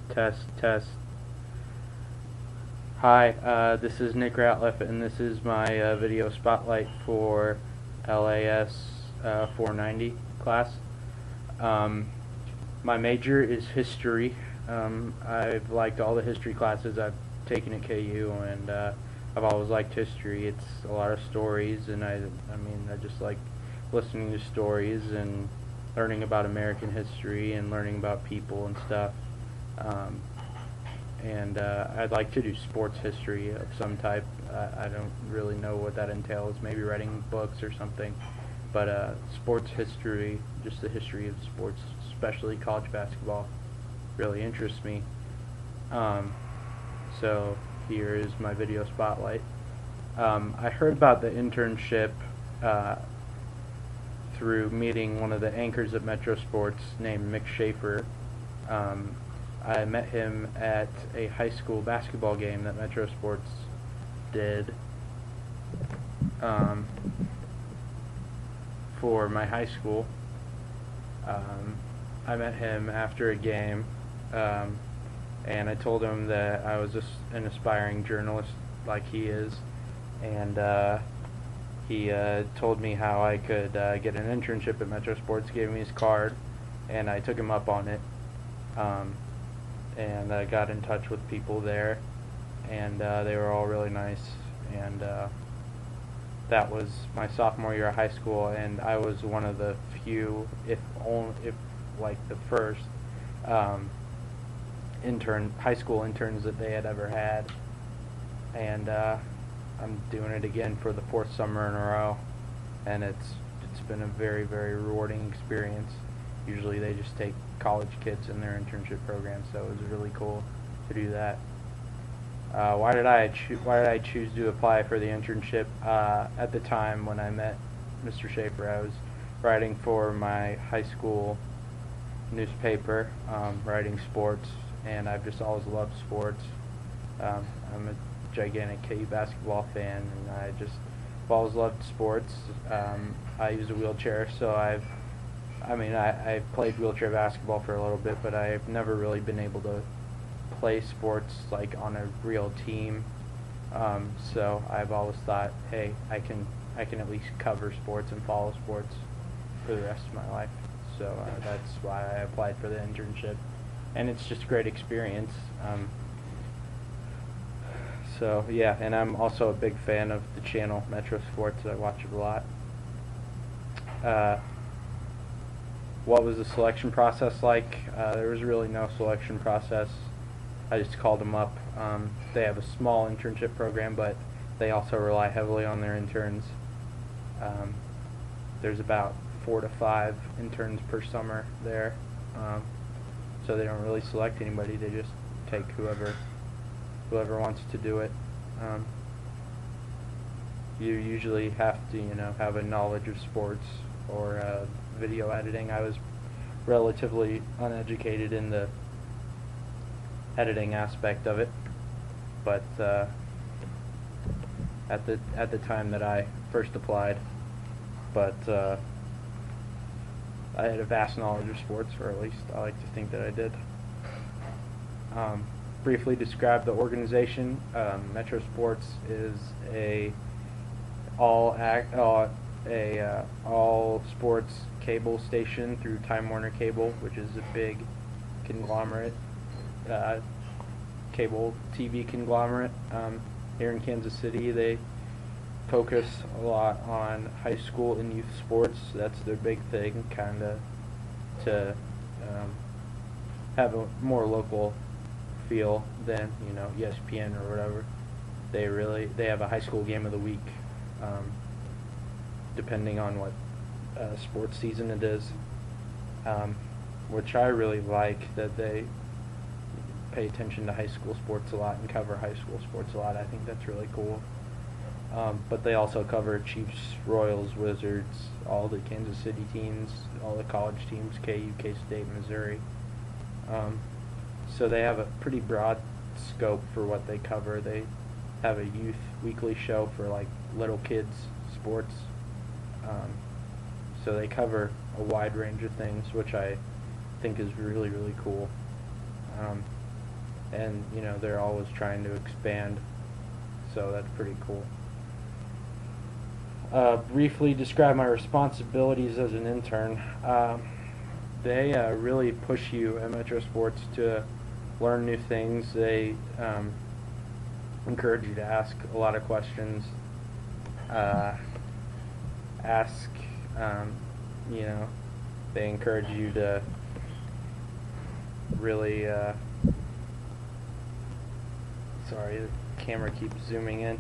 Test, test. Hi, this is Nick Ratliff, and this is my video spotlight for LAS 490 class. My major is history. I've liked all the history classes I've taken at KU, and I've always liked history. It's a lot of stories, and I just like listening to stories and learning about American history and learning about people and stuff. Um, and I'd like to do sports history of some type. I don't really know what that entails, maybe writing books or something, but sports history, just the history of sports, especially college basketball, really interests me. Um, so here is my video spotlight. I heard about the internship uh, through meeting one of the anchors at Metro Sports named Mick Schaefer. Um, I met him at a high school basketball game that Metro Sports did um, for my high school. I met him after a game, um, and I told him that I was just an aspiring journalist like he is, and he told me how I could get an internship at Metro Sports, gave me his card, and I took him up on it. And I got in touch with people there, and they were all really nice, and that was my sophomore year of high school, and I was one of the few, if like the first high school interns that they had ever had, and I'm doing it again for the fourth summer in a row, and it's been a very, very rewarding experience. Usually they just take college kids in their internship program, so it was really cool to do that. Why did I choose to apply for the internship? At the time when I met Mr. Schaefer, I was writing for my high school newspaper, writing sports, and I've just always loved sports. I'm a gigantic KU basketball fan, and I've always loved sports. I use a wheelchair, so I've played wheelchair basketball for a little bit, but I've never really been able to play sports like on a real team. So I've always thought, hey, I can at least cover sports and follow sports for the rest of my life. So that's why I applied for the internship, and it's just a great experience. So yeah, and I'm also a big fan of the channel Metro Sports. I watch it a lot. What was the selection process like? There was really no selection process. I just called them up. They have a small internship program, but they also rely heavily on their interns. There's about 4 to 5 interns per summer there, so they don't really select anybody. They just take whoever wants to do it. You usually have to, have a knowledge of sports or video editing. I was relatively uneducated in the editing aspect of it, but at the time that I first applied, but I had a vast knowledge of sports, or at least I like to think that I did. Briefly describe the organization. Metro Sports is a all sports cable station through Time Warner Cable, which is a big conglomerate, cable TV conglomerate here in Kansas City. They focus a lot on high school and youth sports. That's their big thing, kind of to have a more local feel than ESPN or whatever. They have a high school game of the week, depending on what sports season it is, which I really like, that they pay attention to high school sports a lot and cover high school sports a lot. I think that's really cool. But they also cover Chiefs, Royals, Wizards, all the Kansas City teams, all the college teams, KU, K-State, Missouri. So they have a pretty broad scope for what they cover. They have a youth weekly show for like little kids sports. So they cover a wide range of things, which I think is really, really cool. and you know they're always trying to expand, so that's pretty cool. Briefly describe my responsibilities as an intern. They really push you at Metro Sports to learn new things. They encourage you to ask a lot of questions. Ask, you know, they encourage you to really, sorry, the camera keeps zooming in.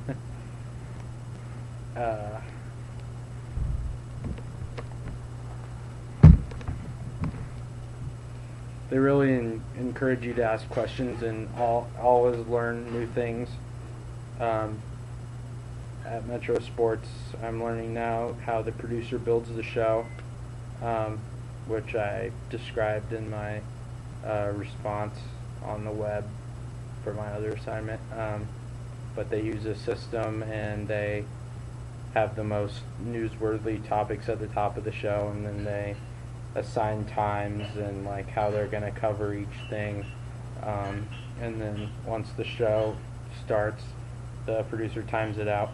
They really encourage you to ask questions and always learn new things. At Metro Sports, I'm learning now how the producer builds the show, which I described in my response on the web for my other assignment. But they use a system and they have the most newsworthy topics at the top of the show, and then they assign times and like how they're going to cover each thing, and then once the show starts, the producer times it out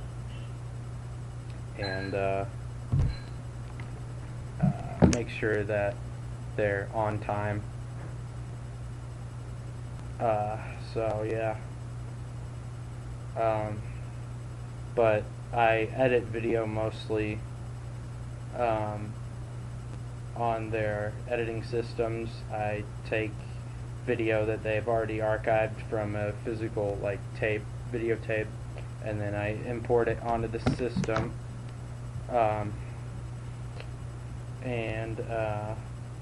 and make sure that they're on time. So yeah, but I edit video mostly on their editing systems. I take video that they've already archived from a physical like videotape, and then I import it onto the system, and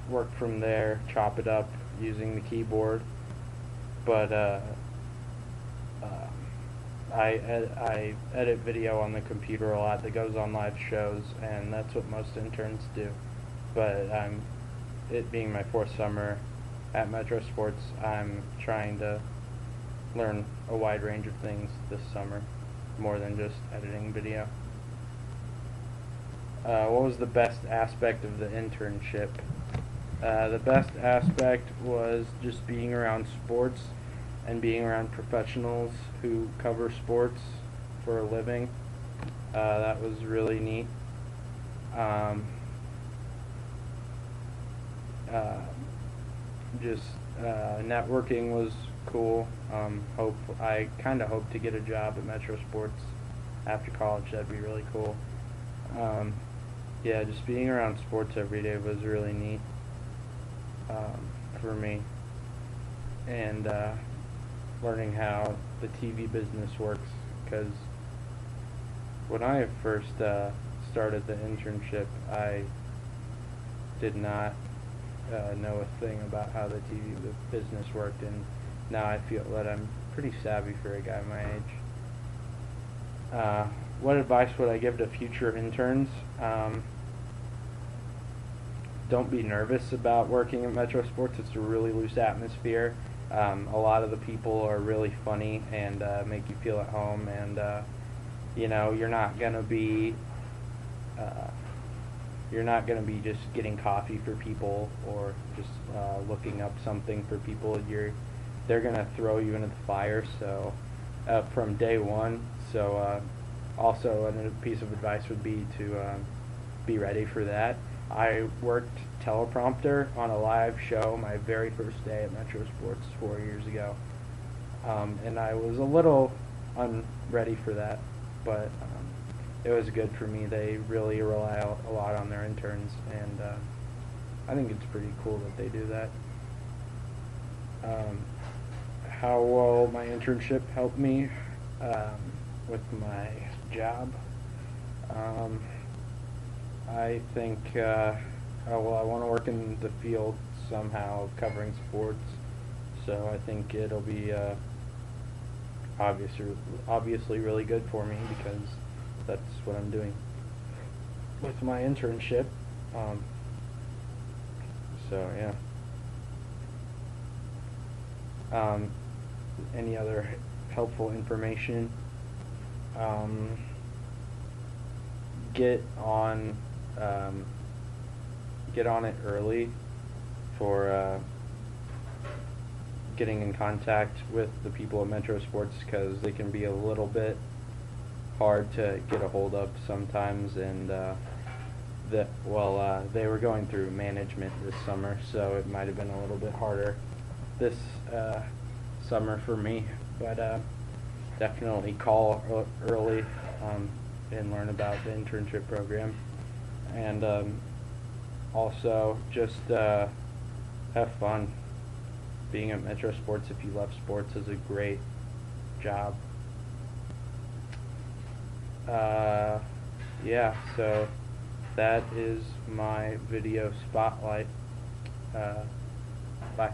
work from there, chop it up using the keyboard. But I edit video on the computer a lot that goes on live shows, and that's what most interns do. But it being my 4th summer at Metro Sports, I'm trying to learn a wide range of things this summer, more than just editing video. What was the best aspect of the internship? The best aspect was just being around sports and being around professionals who cover sports for a living. That was really neat. Networking was cool. I kind of hope to get a job at Metro Sports after college. That'd be really cool. Yeah, just being around sports every day was really neat for me, and learning how the TV business works, because when I first started the internship, I did not know a thing about how the TV business worked, and now I feel that I'm pretty savvy for a guy my age. What advice would I give to future interns? Don't be nervous about working at Metro Sports. It's a really loose atmosphere. A lot of the people are really funny and make you feel at home, and you know, you're not gonna be just getting coffee for people or just looking up something for people. They're gonna throw you into the fire, so from day one. So also, another piece of advice would be to be ready for that. I worked teleprompter on a live show my very first day at Metro Sports 4 years ago, and I was a little unready for that, but it was good for me. They really rely a lot on their interns, and I think it's pretty cool that they do that. How will my internship help me with my job? I think, well, I want to work in the field somehow covering sports, so I think it'll be obviously really good for me, because that's what I'm doing with my internship. So yeah. Any other helpful information? Get on it early for getting in contact with the people at Metro Sports, because they can be a little bit hard to get a hold of sometimes, and they were going through management this summer, so it might have been a little bit harder this summer for me, but definitely call early and learn about the internship program, and also just have fun. Being at Metro Sports, if you love sports, is a great job. Yeah, so that is my video spotlight. Bye.